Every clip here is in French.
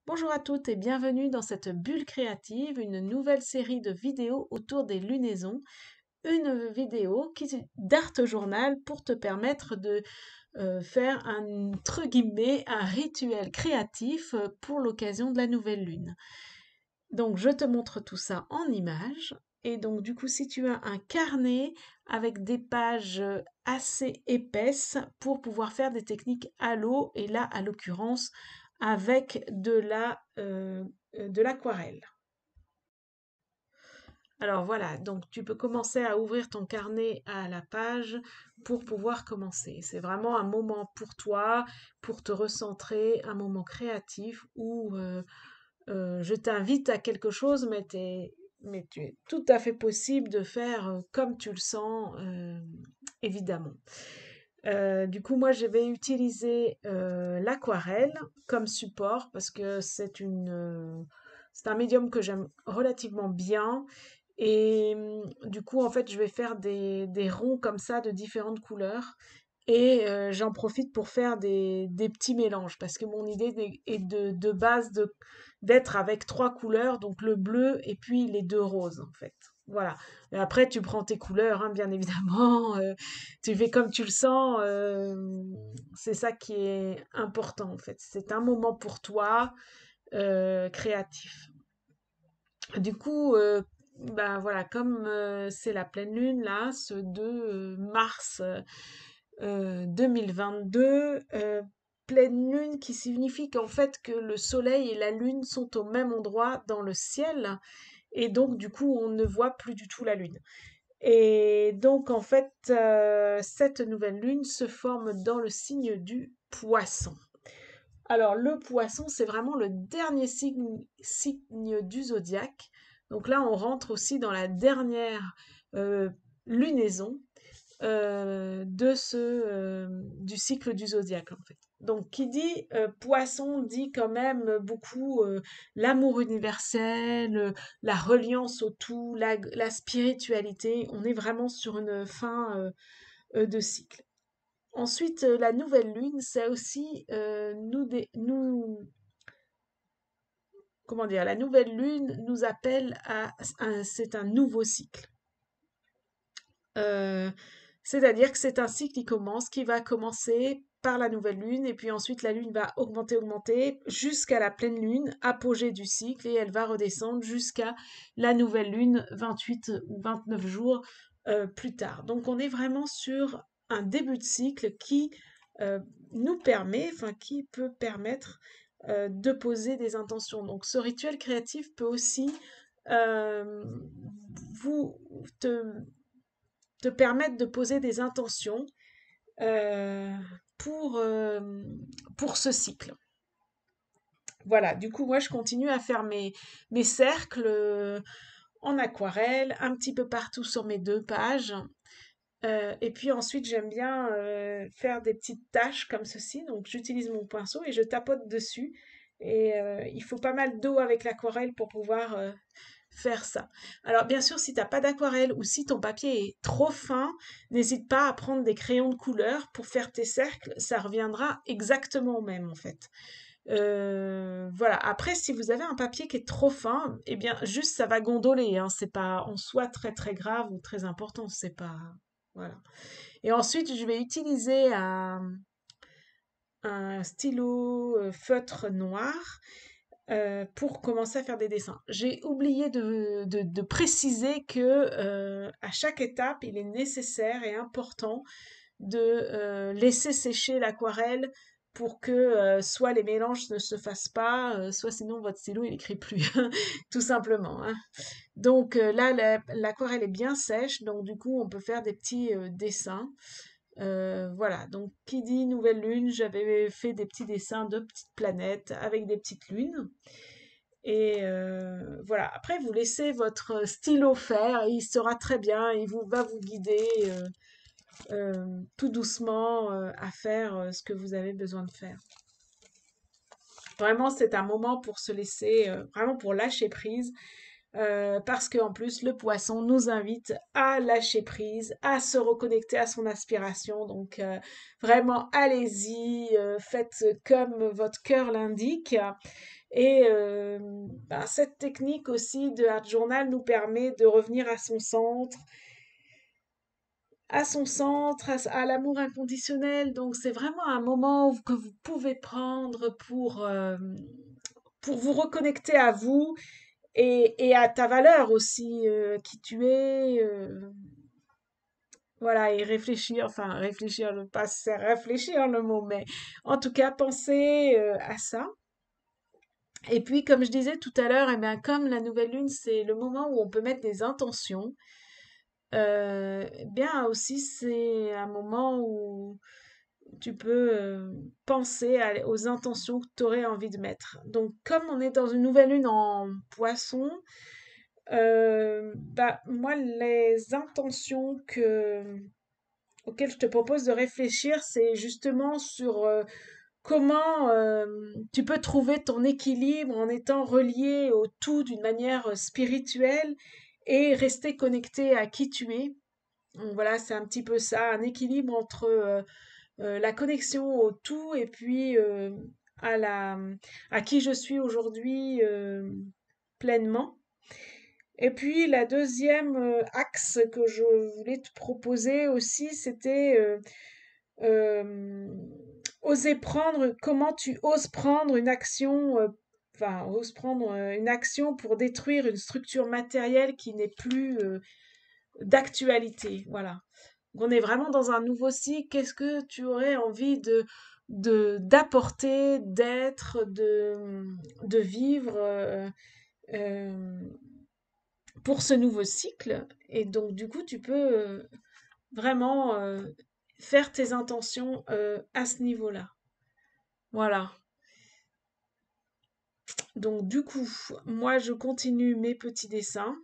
Bonjour à toutes et bienvenue dans cette bulle créative, une nouvelle série de vidéos autour des lunaisons. Une vidéo d'Art Journal pour te permettre de faire entre guillemets, un rituel créatif pour l'occasion de la nouvelle lune. Donc je te montre tout ça en images. Et donc du coup, si tu as un carnet avec des pages assez épaisses pour pouvoir faire des techniques à l'eau, et là, à l'occurrence, avec de l'aquarelle. Alors voilà, donc tu peux commencer à ouvrir ton carnet à la page pour pouvoir commencer. C'est vraiment un moment pour toi, pour te recentrer, un moment créatif où je t'invite à quelque chose, mais tu es tout à fait possible de faire comme tu le sens, évidemment. Du coup, moi, je vais utiliser l'aquarelle comme support parce que c'est un médium que j'aime relativement bien. Et du coup, en fait, je vais faire des ronds comme ça de différentes couleurs. Et j'en profite pour faire des petits mélanges parce que mon idée est de base d'être avec trois couleurs, donc le bleu et puis les deux roses, en fait. Voilà. Et après, tu prends tes couleurs, hein, bien évidemment. Tu fais comme tu le sens. C'est ça qui est important, en fait. C'est un moment pour toi, créatif. Du coup, ben voilà, comme c'est la pleine lune là, ce 2 mars 2022, pleine lune qui signifie qu'en fait que le soleil et la lune sont au même endroit dans le ciel et donc du coup on ne voit plus du tout la lune. Et donc en fait cette nouvelle lune se forme dans le signe du poisson. Alors, le poisson, c'est vraiment le dernier signe du zodiaque. Donc là, on rentre aussi dans la dernière euh, lunaison du cycle du zodiaque, en fait. Donc, qui dit poisson dit quand même beaucoup l'amour universel, la reliance au tout, la spiritualité. On est vraiment sur une fin de cycle. Ensuite, la nouvelle lune, c'est aussi comment dire, la nouvelle lune nous appelle c'est un nouveau cycle. Euh, C'est-à-dire que c'est un cycle qui va commencer par la nouvelle lune et puis ensuite la lune va augmenter jusqu'à la pleine lune, apogée du cycle et elle va redescendre jusqu'à la nouvelle lune 28 ou 29 jours plus tard. Donc on est vraiment sur un début de cycle euh, qui peut permettre de poser des intentions. Donc ce rituel créatif peut aussi euh, vous te te permettre de poser des intentions euh, pour, euh, pour ce cycle. Voilà, du coup, moi, je continue à faire mes cercles en aquarelle, un petit peu partout sur mes deux pages. Et puis ensuite, j'aime bien faire des petites taches comme ceci. Donc, j'utilise mon pinceau et je tapote dessus. Et il faut pas mal d'eau avec l'aquarelle pour pouvoir faire ça. Alors bien sûr, si t'as pas d'aquarelle ou si ton papier est trop fin, n'hésite pas à prendre des crayons de couleur pour faire tes cercles, ça reviendra exactement au même en fait. Voilà. Après, si vous avez un papier qui est trop fin, eh bien juste ça va gondoler, hein. C'est pas en soi très très grave ou très important, c'est pas voilà. Et ensuite, je vais utiliser un stylo feutre noir pour commencer à faire des dessins. J'ai oublié de préciser que à chaque étape, il est nécessaire et important de laisser sécher l'aquarelle pour que soit les mélanges ne se fassent pas, soit sinon votre stylo il écrit plus, tout simplement, hein. Donc là, l'aquarelle est bien sèche, donc du coup on peut faire des petits dessins. Voilà, donc qui dit nouvelle lune, j'avais fait des petits dessins de petites planètes avec des petites lunes. Et voilà, après vous laissez votre stylo faire, il sera très bien, va vous guider tout doucement à faire ce que vous avez besoin de faire. Vraiment, c'est un moment pour se laisser, vraiment pour lâcher prise, parce qu'en plus, le poisson nous invite à lâcher prise, à se reconnecter à son aspiration. Donc, vraiment, allez-y, faites comme votre cœur l'indique. Et ben, cette technique aussi de Art Journal nous permet de revenir à l'amour inconditionnel. Donc c'est vraiment un moment que vous pouvez prendre pour vous reconnecter à vous et à ta valeur aussi, qui tu es. Voilà, et réfléchir, enfin réfléchir, ne pas c'est réfléchir le mot, mais en tout cas penser à ça. Et puis, comme je disais tout à l'heure, eh bien, comme la nouvelle lune, c'est le moment où on peut mettre des intentions, eh bien aussi c'est un moment où tu peux penser aux intentions que tu aurais envie de mettre. Donc, comme on est dans une nouvelle lune en poisson, bah, moi, les intentions auxquelles je te propose de réfléchir, c'est justement sur comment tu peux trouver ton équilibre en étant relié au tout d'une manière spirituelle et rester connecté à qui tu es. Donc voilà, c'est un petit peu ça, un équilibre entre la connexion au tout et puis à la, à qui je suis aujourd'hui pleinement. Et puis la deuxième axe que je voulais te proposer aussi, c'était euh, oser prendre, comment tu oses prendre une action, enfin, oses prendre une action pour détruire une structure matérielle qui n'est plus d'actualité. Voilà. On est vraiment dans un nouveau cycle. Qu'est-ce que tu aurais envie d'apporter, d'être, de vivre euh, pour ce nouveau cycle? Et donc, du coup, tu peux vraiment faire tes intentions à ce niveau-là. Voilà. Donc, du coup, moi, je continue mes petits dessins.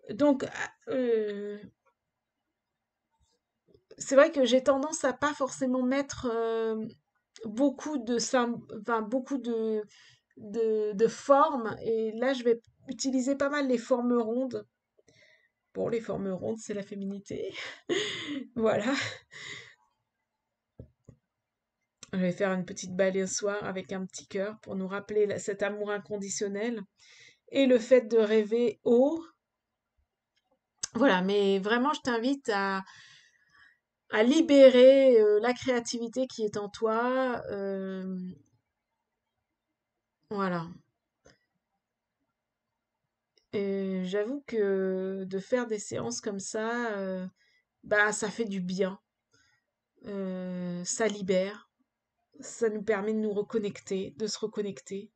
Donc, c'est vrai que j'ai tendance à pas forcément mettre beaucoup enfin, beaucoup de formes. Et là, je vais utiliser pas mal les formes rondes. Bon, les formes rondes, c'est la féminité. Voilà. Je vais faire une petite balançoire avec un petit cœur pour nous rappeler cet amour inconditionnel et le fait de rêver haut. Voilà, mais vraiment, je t'invite à libérer la créativité qui est en toi. Voilà. Et j'avoue que de faire des séances comme ça, bah, ça fait du bien. Ça libère. Ça nous permet de nous reconnecter, de se reconnecter.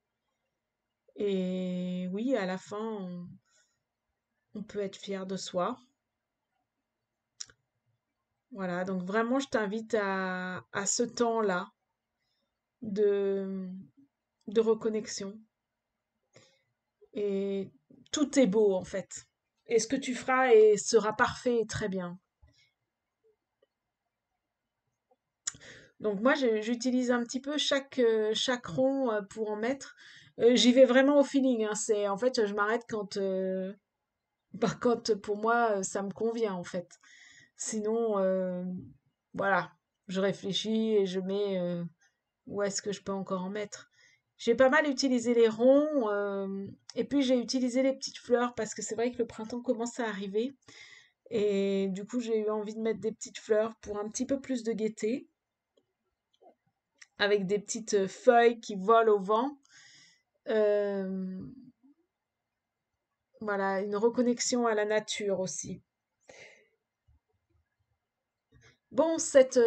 Et oui, à la fin, on peut être fier de soi. Voilà, donc vraiment, je t'invite à ce temps-là de, de reconnexion. Et tout est beau, en fait. Et ce que tu feras sera parfait et très bien. Donc moi, j'utilise un petit peu chaque rond pour en mettre. J'y vais vraiment au feeling, hein. En fait, je m'arrête bah, quand pour moi, ça me convient, en fait. Sinon, voilà, je réfléchis et je mets où est-ce que je peux encore en mettre. J'ai pas mal utilisé les ronds et puis j'ai utilisé les petites fleurs parce que c'est vrai que le printemps commence à arriver et du coup j'ai eu envie de mettre des petites fleurs pour un petit peu plus de gaieté avec des petites feuilles qui volent au vent. Euh, voilà, une reconnexion à la nature aussi. Bon, cette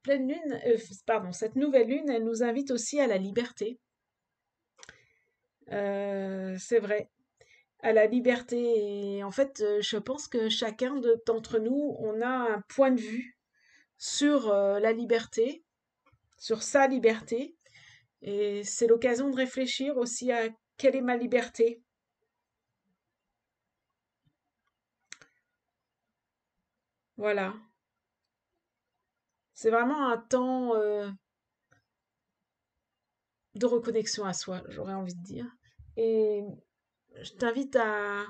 pleine lune, pardon, cette nouvelle lune, elle nous invite aussi à la liberté. C'est vrai, à la liberté. Et en fait, je pense que chacun d'entre nous, on a un point de vue sur la liberté, sur sa liberté. Et c'est l'occasion de réfléchir aussi à quelle est ma liberté. Voilà. C'est vraiment un temps de reconnexion à soi, j'aurais envie de dire. Et je t'invite à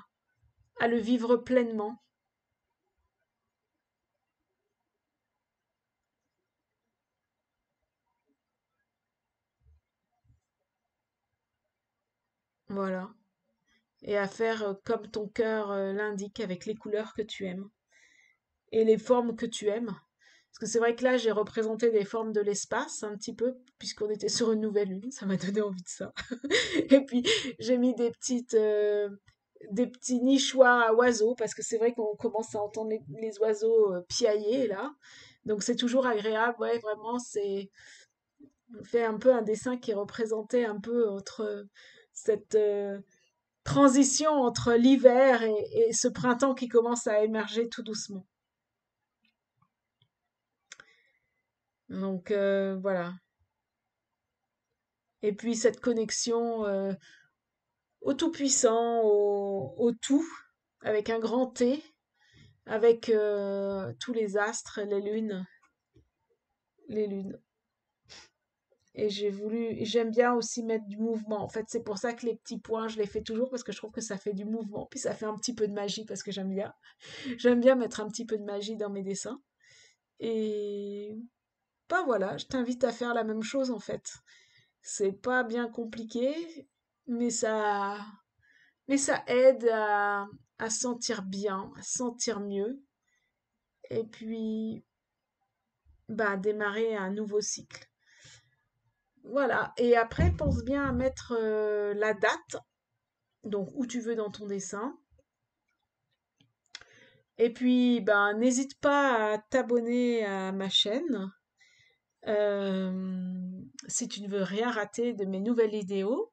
le vivre pleinement. Voilà. Et à faire comme ton cœur l'indique avec les couleurs que tu aimes et les formes que tu aimes. Parce que c'est vrai que là, j'ai représenté des formes de l'espace un petit peu, puisqu'on était sur une nouvelle lune, ça m'a donné envie de ça. Et puis, j'ai mis des petits nichoirs à oiseaux, parce que c'est vrai qu'on commence à entendre les oiseaux piailler là. Donc, c'est toujours agréable, ouais, vraiment, on fait un peu un dessin qui représentait un peu entre cette transition entre l'hiver et ce printemps qui commence à émerger tout doucement. Donc voilà. Et puis cette connexion au tout-puissant, au tout, avec un grand T, avec tous les astres, les lunes. Et j'aime bien aussi mettre du mouvement. En fait, c'est pour ça que les petits points, je les fais toujours parce que je trouve que ça fait du mouvement. Puis ça fait un petit peu de magie parce que j'aime bien. J'aime bien mettre un petit peu de magie dans mes dessins. Et bah voilà, je t'invite à faire la même chose en fait. C'est pas bien compliqué, mais ça aide à se sentir bien, à se sentir mieux, et puis bah, démarrer un nouveau cycle. Voilà. Et après, pense bien à mettre la date, donc où tu veux dans ton dessin. Et puis, ben, n'hésite pas à t'abonner à ma chaîne si tu ne veux rien rater de mes nouvelles vidéos.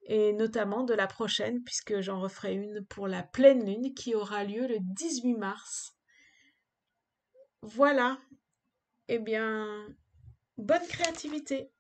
Et notamment de la prochaine, puisque j'en referai une pour la pleine lune qui aura lieu le 18 mars. Voilà, eh bien, bonne créativité!